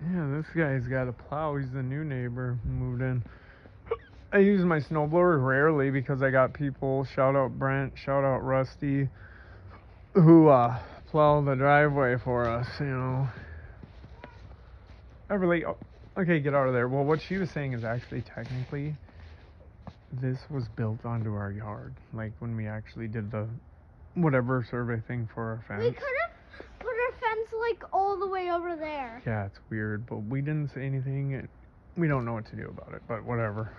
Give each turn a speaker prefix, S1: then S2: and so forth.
S1: Yeah, this guy's got a plow. He's the new neighbor who moved in. I use my snowblower rarely because I got people, shout out Brent, shout out Rusty, who plow the driveway for us, you know. I really, okay, get out of there. Well, what she was saying is actually technically this was built onto our yard. Like when we actually did the whatever survey thing for our fence.
S2: We could have put our fence like all the way over there.
S1: Yeah, it's weird, but we didn't say anything. We don't know what to do about it, but whatever.